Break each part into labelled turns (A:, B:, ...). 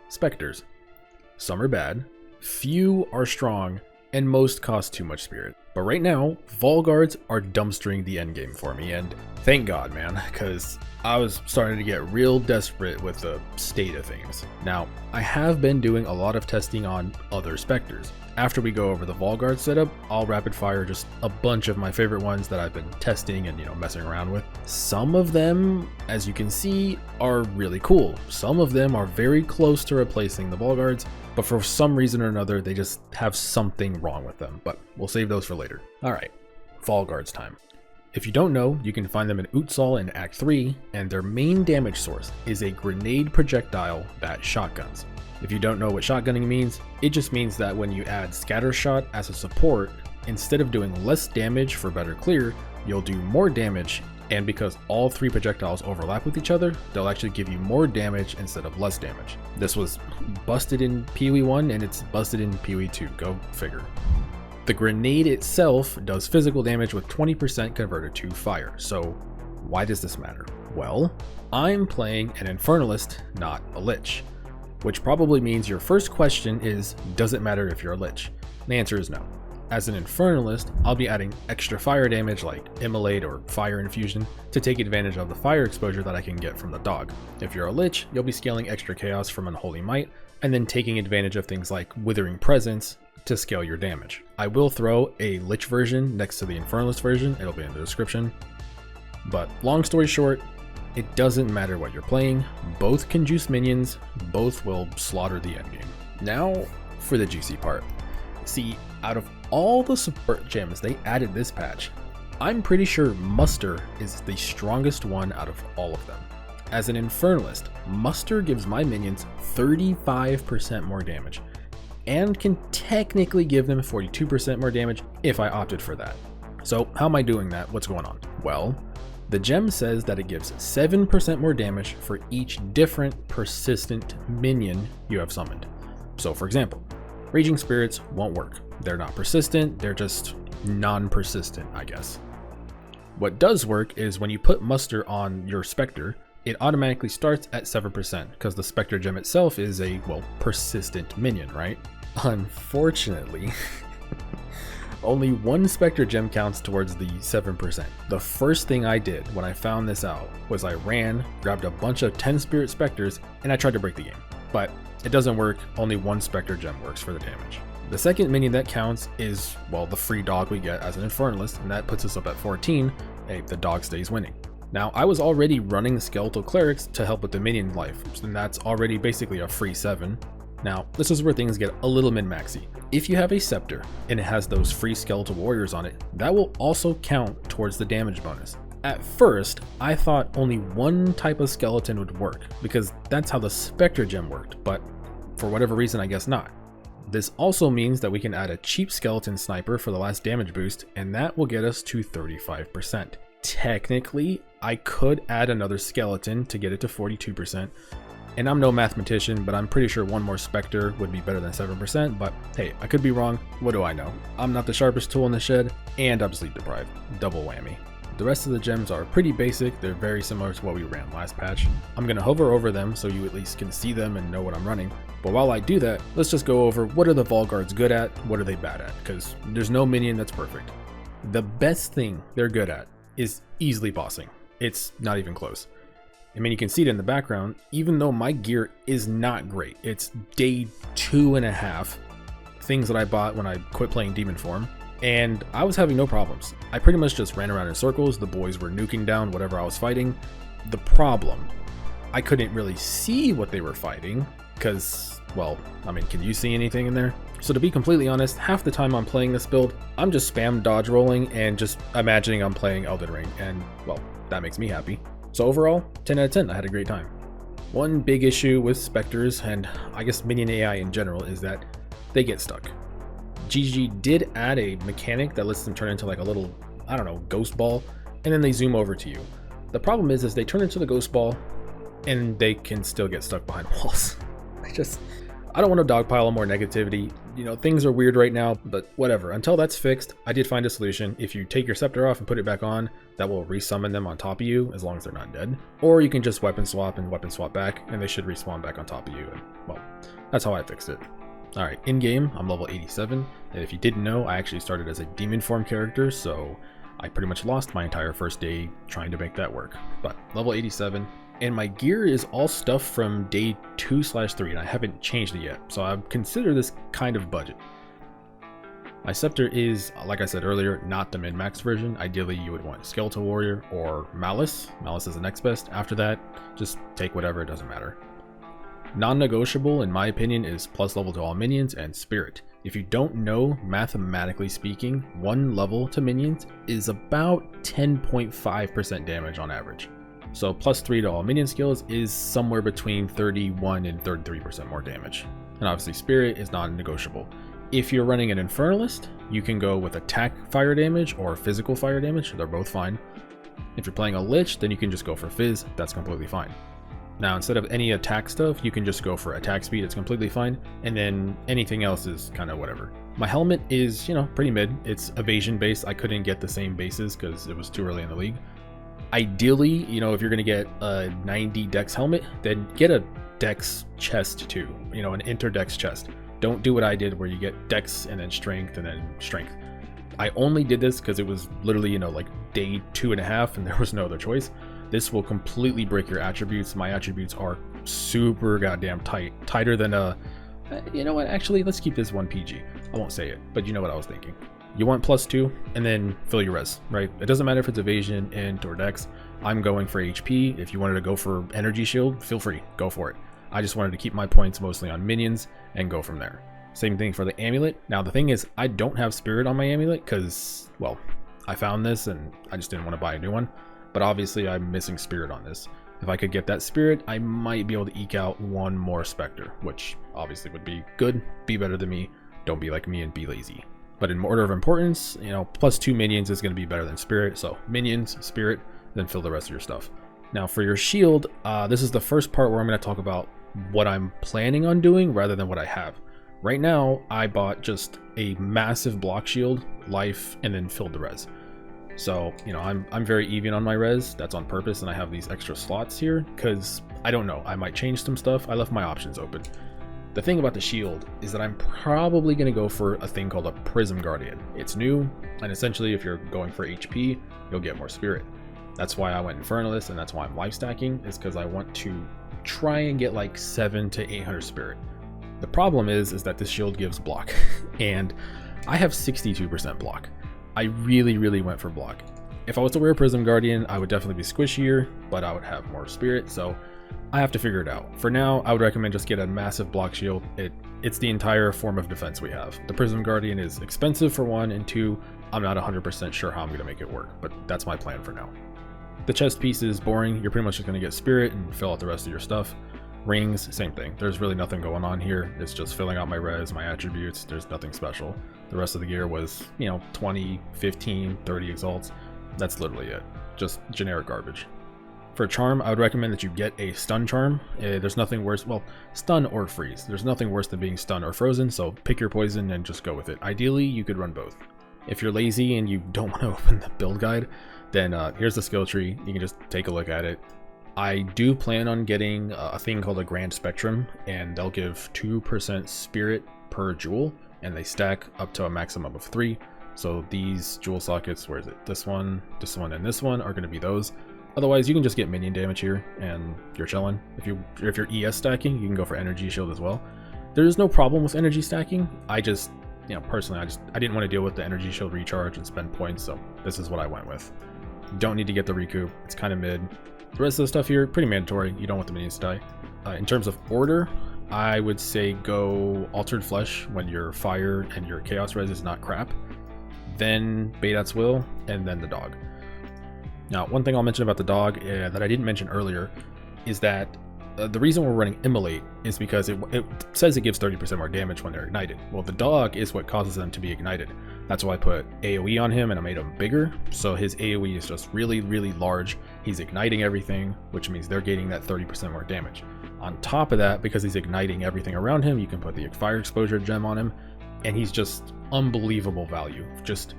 A: Spectres. Some are bad, few are strong, and most cost too much spirit. But right now, Vaal guards are dumpstering the endgame for me, and thank God, man, because I was starting to get real desperate with the state of things. Now, I have been doing a lot of testing on other Spectres. After we go over the Vaal guard setup, I'll rapid fire just a bunch of my favorite ones that I've been testing and, messing around with. Some of them, as you can see, are really cool. Some of them are very close to replacing the Vaal guards, but for some reason or another, they just have something wrong with them, but we'll save those for later. Alright, Vaal guards time. If you don't know, you can find them in Utsal in Act 3, and their main damage source is a grenade projectile bat shotguns. If you don't know what shotgunning means, it just means that when you add scatter shot as a support, instead of doing less damage for better clear, you'll do more damage, and because all three projectiles overlap with each other, they'll actually give you more damage instead of less damage. This was busted in PoE 1 and it's busted in PoE 2, go figure. The grenade itself does physical damage with 20% converted to fire, so why does this matter? Well, I'm playing an Infernalist, not a Lich. Which probably means your first question is, does it matter if you're a Lich? The answer is no. As an Infernalist, I'll be adding extra fire damage like Immolate or Fire Infusion to take advantage of the fire exposure that I can get from the dog. If you're a Lich, you'll be scaling extra chaos from Unholy Might, and then taking advantage of things like Withering Presence to scale your damage. I will throw a Lich version next to the Infernalist version, it'll be in the description. But long story short, it doesn't matter what you're playing, both can juice minions, both will slaughter the endgame. Now for the juicy part. See, out of all the support gems they added this patch, I'm pretty sure Muster is the strongest one out of all of them. As an Infernalist, Muster gives my minions 35% more damage, and can technically give them 42% more damage if I opted for that. So how am I doing that? What's going on? Well, the gem says that it gives 7% more damage for each different persistent minion you have summoned. So for example, Raging Spirits won't work. They're not persistent, they're just non-persistent, I guess. What does work is when you put Muster on your Spectre, it automatically starts at 7% because the Spectre gem itself is a, persistent minion, right? Unfortunately, only one Spectre gem counts towards the 7%. The first thing I did when I found this out was I ran, grabbed a bunch of 10 Spirit Spectres, and I tried to break the game. But it doesn't work, only one Spectre gem works for the damage. The second minion that counts is, the free dog we get as an Infernalist, and that puts us up at 14. Hey, the dog stays winning. Now, I was already running Skeletal Clerics to help with the minion life, and that's already basically a free 7. Now, this is where things get a little min-maxy. If you have a Scepter and it has those free Skeletal Warriors on it, that will also count towards the damage bonus. At first, I thought only one type of skeleton would work, because that's how the Spectre gem worked, but for whatever reason, I guess not. This also means that we can add a cheap skeleton sniper for the last damage boost, and that will get us to 35%. Technically, I could add another skeleton to get it to 42%. And I'm no mathematician, but I'm pretty sure one more Spectre would be better than 7%, but hey, I could be wrong. What do I know? I'm not the sharpest tool in the shed, and I'm sleep deprived. Double whammy. The rest of the gems are pretty basic. They're very similar to what we ran last patch. I'm gonna hover over them so you at least can see them and know what I'm running. But while I do that, let's just go over what are the Vaal guards good at, what are they bad at, because there's no minion that's perfect. The best thing they're good at is easily bossing. It's not even close. I mean, you can see it in the background, even though my gear is not great. It's day 2.5, things that I bought when I quit playing Demon Form, and I was having no problems. I pretty much just ran around in circles, the boys were nuking down whatever I was fighting. The problem, I couldn't really see what they were fighting, because, can you see anything in there? So to be completely honest, half the time I'm playing this build, I'm just spam dodge rolling and just imagining I'm playing Elden Ring, and that makes me happy. So overall, 10 out of 10, I had a great time. One big issue with Spectres, and I guess minion AI in general, is that they get stuck. GG did add a mechanic that lets them turn into like a little, ghost ball, and then they zoom over to you. The problem is they turn into the ghost ball, and they can still get stuck behind walls. I don't want to dogpile on more negativity. You know, things are weird right now, but whatever. Until that's fixed, I did find a solution. If you take your scepter off and put it back on, that will resummon them on top of you as long as they're not dead. Or you can just weapon swap and weapon swap back, and they should respawn back on top of you. And well, that's how I fixed it. Alright, in game, I'm level 87, and if you didn't know, I actually started as a demon form character, so I pretty much lost my entire first day trying to make that work. But level 87. And my gear is all stuff from day 2/3, and I haven't changed it yet, so I consider this kind of budget. My scepter is, like I said earlier, not the min-max version. Ideally, you would want Skeletal Warrior or Malice. Malice is the next best. After that, just take whatever, it doesn't matter. Non-negotiable, in my opinion, is plus level to all minions and Spirit. If you don't know, mathematically speaking, 1 level to minions is about 10.5% damage on average. So plus 3 to all minion skills is somewhere between 31 and 33% more damage. And obviously Spirit is non-negotiable. If you're running an Infernalist, you can go with attack fire damage or physical fire damage. They're both fine. If you're playing a Lich, then you can just go for Fizz. That's completely fine. Now, instead of any attack stuff, you can just go for attack speed. It's completely fine. And then anything else is kind of whatever. My helmet is, you know, pretty mid. It's evasion based. I couldn't get the same bases because it was too early in the league. Ideally, you know, if you're going to get a 90 dex helmet, then get a dex chest too, you know, an inter-dex chest. Don't do what I did where you get dex and then strength and then strength. I only did this because it was literally, you know, like day 2.5 and there was no other choice. This will completely break your attributes. My attributes are super goddamn tight, tighter than you know what, actually, let's keep this 1 PG. I won't say it, but you know what I was thinking. You want +2 and then fill your res, right? It doesn't matter if it's evasion, int, or dex. I'm going for HP. If you wanted to go for energy shield, feel free, go for it. I just wanted to keep my points mostly on minions and go from there. Same thing for the amulet. Now the thing is, I don't have spirit on my amulet because, well, I found this and I just didn't want to buy a new one. But obviously I'm missing spirit on this. If I could get that spirit, I might be able to eke out 1 more Spectre, which obviously would be good. Be better than me. Don't be like me and be lazy. But in order of importance, you know, +2 minions is going to be better than spirit. So minions, spirit, then fill the rest of your stuff. Now for your shield, this is the first part where I'm going to talk about what I'm planning on doing rather than what I have. Right now, I bought just a massive block shield, life, and then filled the res. So, you know, I'm very even on my res. That's on purpose, and I have these extra slots here because I don't know. I might change some stuff. I left my options open. The thing about the shield is that I'm probably going to go for a thing called a Prism Guardian. It's new, and essentially if you're going for HP, you'll get more spirit. That's why I went Infernalist, and that's why I'm life stacking, is because I want to try and get like 700 to 800 spirit. The problem is that this shield gives block, and I have 62% block. I really went for block. If I was to wear a Prism Guardian, I would definitely be squishier, but I would have more spirit, so I have to figure it out. For now, I would recommend just get a massive block shield. It's the entire form of defense we have. The Prism Guardian is expensive for 1, and 2, I'm not 100% sure how I'm going to make it work, but that's my plan for now. The chest piece is boring. You're pretty much just going to get spirit and fill out the rest of your stuff. Rings, same thing. There's really nothing going on here. It's just filling out my res, my attributes. There's nothing special. The rest of the gear was, you know, 20, 15, 30 exalts. That's literally it. Just generic garbage. For charm, I would recommend that you get a stun charm. There's nothing worse, well, stun or freeze. There's nothing worse than being stunned or frozen, so pick your poison and just go with it. Ideally, you could run both. If you're lazy and you don't want to open the build guide, then here's the skill tree. You can just take a look at it. I do plan on getting a thing called a Grand Spectrum, and they'll give 2% spirit per jewel, and they stack up to a maximum of 3. So these jewel sockets, where is it? This one, and this one are going to be those. Otherwise, you can just get minion damage here, and you're chilling. If you're ES stacking, you can go for energy shield as well. There's no problem with energy stacking. I just, you know, personally, I didn't want to deal with the energy shield recharge and spend points, so this is what I went with. You don't need to get the recoup. It's kind of mid. The rest of the stuff here, pretty mandatory. You don't want the minions to die. In terms of order, I would say go Altered Flesh when your fire and your chaos res is not crap. Then Badat's Will, and then the dog. Now, one thing I'll mention about the dog that I didn't mention earlier is that the reason we're running Immolate is because it says it gives 30% more damage when they're ignited. Well, the dog is what causes them to be ignited. That's why I put AoE on him and I made him bigger. So his AoE is just really, really large. He's igniting everything, which means they're getting that 30% more damage. On top of that, because he's igniting everything around him, you can put the fire exposure gem on him, and he's just unbelievable value. Just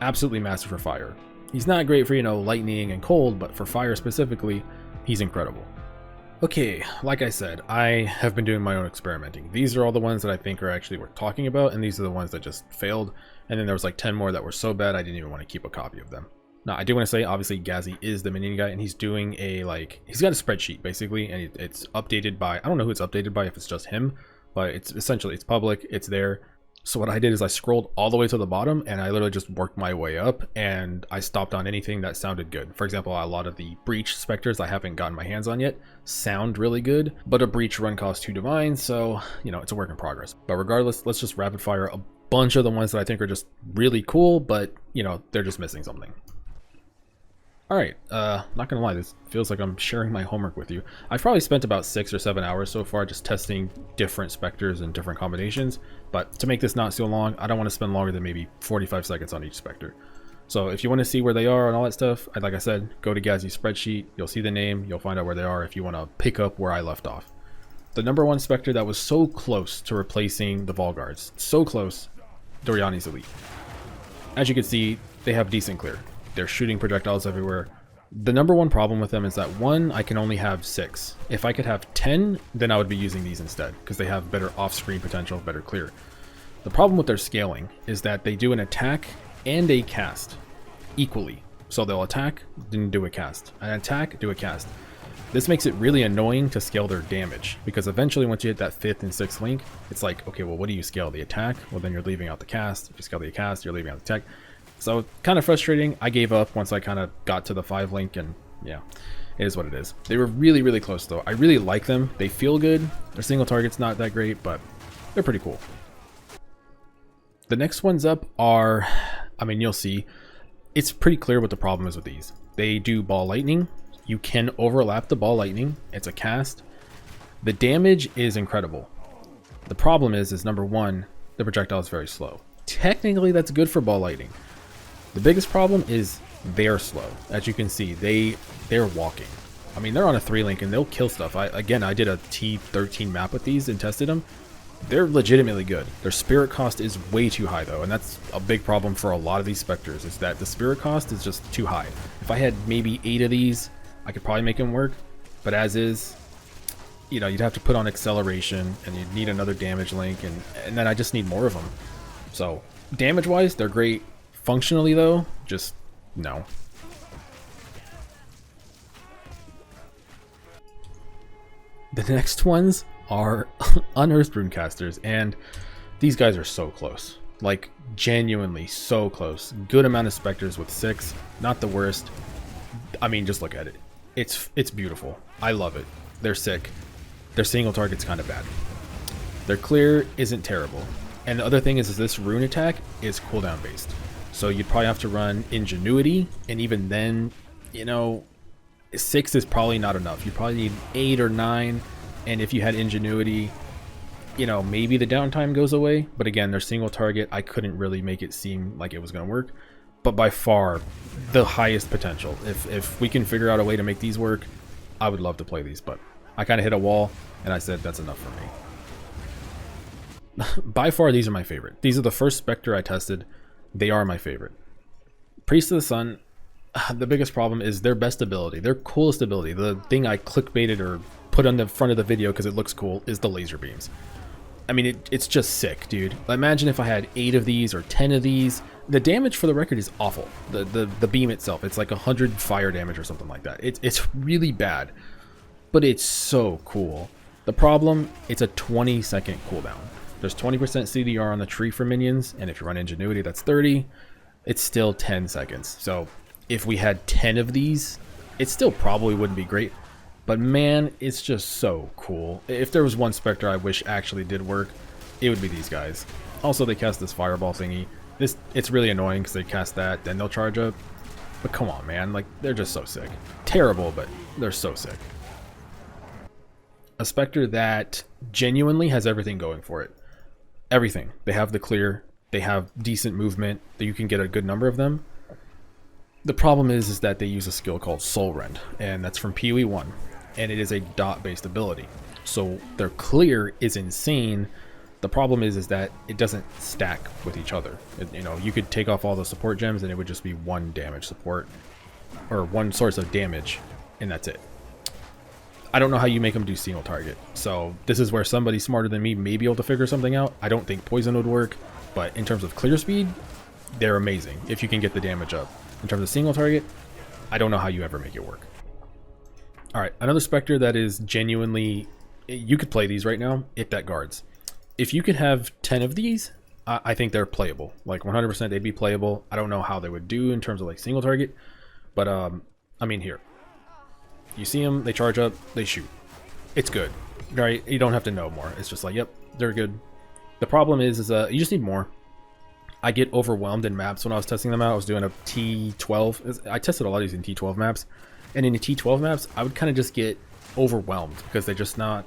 A: absolutely massive for fire. He's not great for, lightning and cold, but for fire specifically, he's incredible. Okay, like I said, I have been doing my own experimenting. These are all the ones that I think are actually worth talking about, and these are the ones that just failed. And then there was like 10 more that were so bad I didn't even want to keep a copy of them. Now, I do want to say, obviously, Ghazzy is the minion guy, and he's doing he's got a spreadsheet, basically, and it's updated by, I don't know who it's updated by, if it's just him, but it's essentially, it's public, it's there. So what I did is I scrolled all the way to the bottom, and I literally just worked my way up, and I stopped on anything that sounded good. For example, a lot of the Breach Spectres I haven't gotten my hands on yet sound really good, but a Breach run costs 2 divine, so, it's a work in progress. But regardless, let's just rapid fire a bunch of the ones that I think are just really cool, but, they're just missing something. Alright, not gonna lie, this feels like I'm sharing my homework with you. I've probably spent about 6 or 7 hours so far just testing different Spectres and different combinations, but to make this not so long, I don't want to spend longer than maybe 45 seconds on each Spectre. So if you want to see where they are and all that stuff, like I said, go to Ghazzy's spreadsheet, you'll see the name, you'll find out where they are if you want to pick up where I left off. The #1 Spectre that was so close to replacing the Vaal guards, so close, Doriani's Elite. As you can see, they have decent clear. They're shooting projectiles everywhere. The #1 problem with them is that, one, I can only have 6. If I could have 10, then I would be using these instead, because they have better off-screen potential, better clear. The problem with their scaling is that they do an attack and a cast equally. So they'll attack, then do a cast. An attack, do a cast. This makes it really annoying to scale their damage, because eventually once you hit that 5th and 6th link, it's like, okay, well, what do you scale? The attack? Well, then you're leaving out the cast. If you scale the cast, you're leaving out the attack. So kind of frustrating. I gave up once I kind of got to the 5 link, and yeah, it is what it is. They were really, really close though. I really like them. They feel good. Their single target's not that great, but they're pretty cool. The next ones up are, you'll see, it's pretty clear what the problem is with these. They do ball lightning. You can overlap the ball lightning. It's a cast. The damage is incredible. The problem is #1, the projectile is very slow. Technically, that's good for ball lightning. The biggest problem is they're slow. As you can see, they're walking. They're on a 3 link and they'll kill stuff. I did a T13 map with these and tested them. They're legitimately good. Their spirit cost is way too high though, and that's a big problem for a lot of these Spectres, is that the spirit cost is just too high. If I had maybe 8 of these, I could probably make them work, but as is, you'd have to put on acceleration and you'd need another damage link, and then I just need more of them. So damage wise, they're great. Functionally though, just no. The next ones are Unearthed Runecasters, and these guys are so close. Like, genuinely so close. Good amount of Spectres with 6, not the worst. Just look at it. It's beautiful. I love it. They're sick. Their single target's kind of bad. Their clear isn't terrible. And the other thing is this rune attack is cooldown based. So you'd probably have to run Ingenuity, and even then, 6 is probably not enough. You probably need 8 or 9, and if you had Ingenuity, maybe the downtime goes away. But again, their single target, I couldn't really make it seem like it was going to work. But by far, the highest potential. If we can figure out a way to make these work, I would love to play these. But I kind of hit a wall, and I said that's enough for me. By far, these are my favorite. These are the first Spectre I tested. They are my favorite. Priest of the Sun, the biggest problem is their best ability, their coolest ability. The thing I clickbaited or put on the front of the video because it looks cool is the laser beams. It's just sick, dude. Imagine if I had 8 of these or 10 of these. The damage, for the record, is awful. The beam itself, it's like 100 fire damage or something like that. It's really bad, but it's so cool. The problem, it's a 20-second cooldown. There's 20% CDR on the tree for minions, and if you run Ingenuity, that's 30. It's still 10 seconds. So if we had 10 of these, it still probably wouldn't be great. But man, it's just so cool. If there was one Spectre I wish actually did work, it would be these guys. Also, they cast this fireball thingy. It's really annoying because they cast that, then they'll charge up. But come on, man. Like, they're just so sick. Terrible, but they're so sick. A Spectre that genuinely has everything going for it. Everything. They have the clear. They have decent movement, that you can get a good number of them. The problem is that they use a skill called Soul Rend, and that's from PoE 1, and it is a dot-based ability. So their clear is insane. The problem is that it doesn't stack with each other. You know, you could take off all the support gems and it would just be one damage support, or one source of damage, and that's it. I don't know how you make them do single target. So this is where somebody smarter than me may be able to figure something out. I don't think poison would work, but in terms of clear speed, they're amazing if you can get the damage up. In terms of single target, I don't know how you ever make it work. Alright, another Spectre that is genuinely... You could play these right now if that guards. If you could have 10 of these, I think they're playable. Like 100% they'd be playable. I don't know how they would do in terms of like single target. But, I mean, here. You see them, they charge up, they shoot. It's good, right? You don't have to know more. It's just like, yep, they're good. The problem is you just need more. I get overwhelmed in maps when I was testing them out. I was doing a T12. I tested a lot of these in T12 maps. And in the T12 maps, I would kind of just get overwhelmed because they're just not...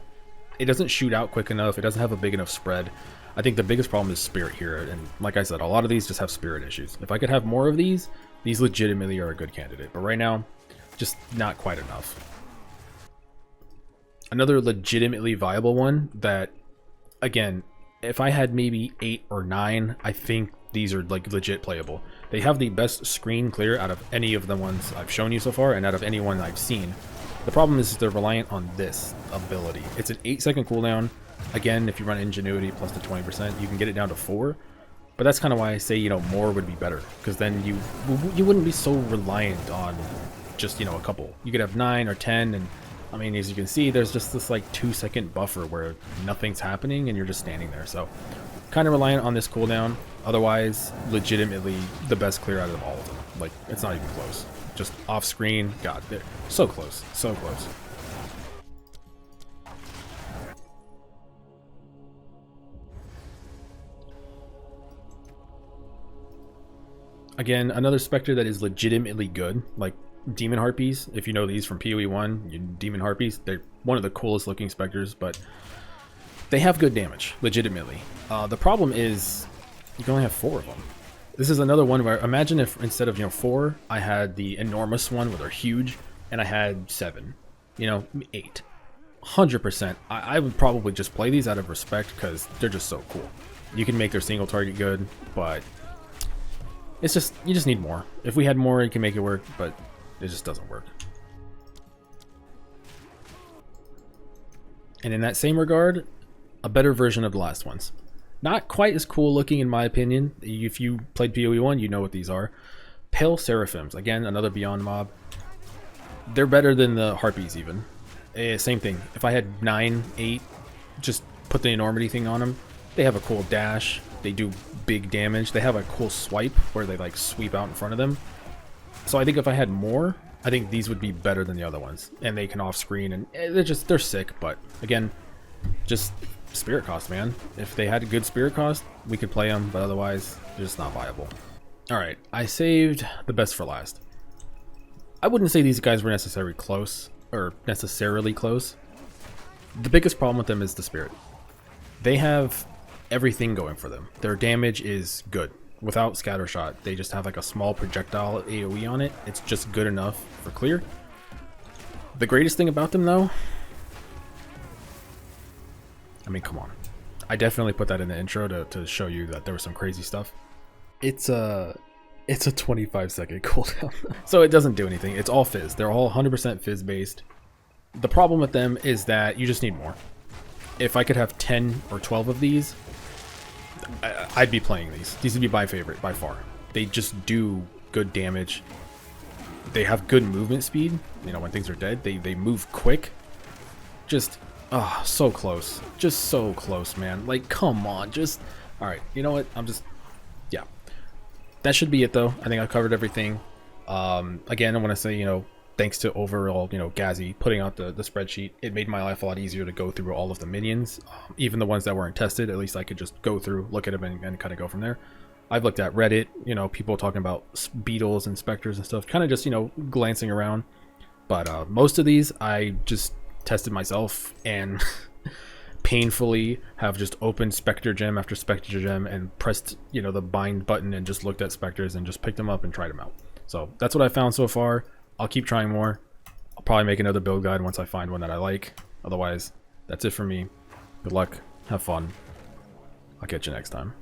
A: It doesn't shoot out quick enough. It doesn't have a big enough spread. I think the biggest problem is spirit here. And like I said, a lot of these just have spirit issues. If I could have more of these legitimately are a good candidate. But right now, just not quite enough. Another legitimately viable one that, again, if I had maybe 8 or 9, I think these are like legit playable. They have the best screen clear out of any of the ones I've shown you so far and out of anyone I've seen. The problem is they're reliant on this ability. It's an 8-second cooldown. Again, if you run Ingenuity plus the 20%, you can get it down to 4. But that's kind of why I say, you know, more would be better. Because then you wouldn't be so reliant on just, you know, a couple. You could have 9 or 10, and I mean, as you can see, there's just this like 2-second buffer where nothing's happening and you're just standing there. So kind of reliant on this cooldown. Otherwise, legitimately the best clear out of all of them. Like, it's not even close. Just off screen. God, they're so close. So close. Again, another Spectre that is legitimately good, like Demon Harpies. If you know these from PoE 1, Demon Harpies, they're one of the coolest looking Spectres, but they have good damage, legitimately. The problem is you can only have 4 of them. This is another one where, imagine if instead of, you know, 4, I had the enormous one where they're huge, and I had 7, you know, 8. 100%. I would probably just play these out of respect because they're just so cool. You can make their single target good, but it's just, you just need more. If we had more, you can make it work, but it just doesn't work. And in that same regard, a better version of the last ones. Not quite as cool looking in my opinion. If you played PoE 1, you know what these are. Pale Seraphims, again, another Beyond mob. They're better than the Harpies even. Same thing. If I had 9, 8, just put the enormity thing on them. They have a cool dash. They do big damage. They have a cool swipe where they like sweep out in front of them. So I think if I had more, I think these would be better than the other ones. And they can off screen, and they're sick. But again, just spirit cost, man. If they had a good spirit cost, we could play them, but otherwise they're just not viable. Alright, I saved the best for last. I wouldn't say these guys were necessarily close. The biggest problem with them is the spirit. They have everything going for them. Their damage is good. Without scattershot, they just have like a small projectile AoE on it. It's just good enough for clear. The greatest thing about them though, I mean, come on. I definitely put that in the intro to show you that there was some crazy stuff. It's a 25-second cooldown. So it doesn't do anything. It's all fizz. They're all 100% fizz based. The problem with them is that you just need more. If I could have 10 or 12 of these, I'd be playing these. These would be my favorite by far. They just do good damage. They have good movement speed. You know, when things are dead, they move quick. Just, so close. Just so close, man. Like, come on. Just, all right. You know what? Yeah. That should be it, though. I think I covered everything. Again, I want to say, you know, thanks to overall, you know, Ghazzy putting out the spreadsheet, it made my life a lot easier to go through all of the minions. Even the ones that weren't tested, at least I could just go through, look at them, and kind of go from there. I've looked at Reddit, you know, people talking about beetles and specters and stuff, kind of just, you know, glancing around. But most of these, I just tested myself, and painfully have just opened Spectre gem after Spectre gem and pressed, you know, the bind button and just looked at Spectres and just picked them up and tried them out. So that's what I found so far. I'll keep trying more. I'll probably make another build guide once I find one that I like. Otherwise, that's it for me. Good luck. Have fun. I'll catch you next time.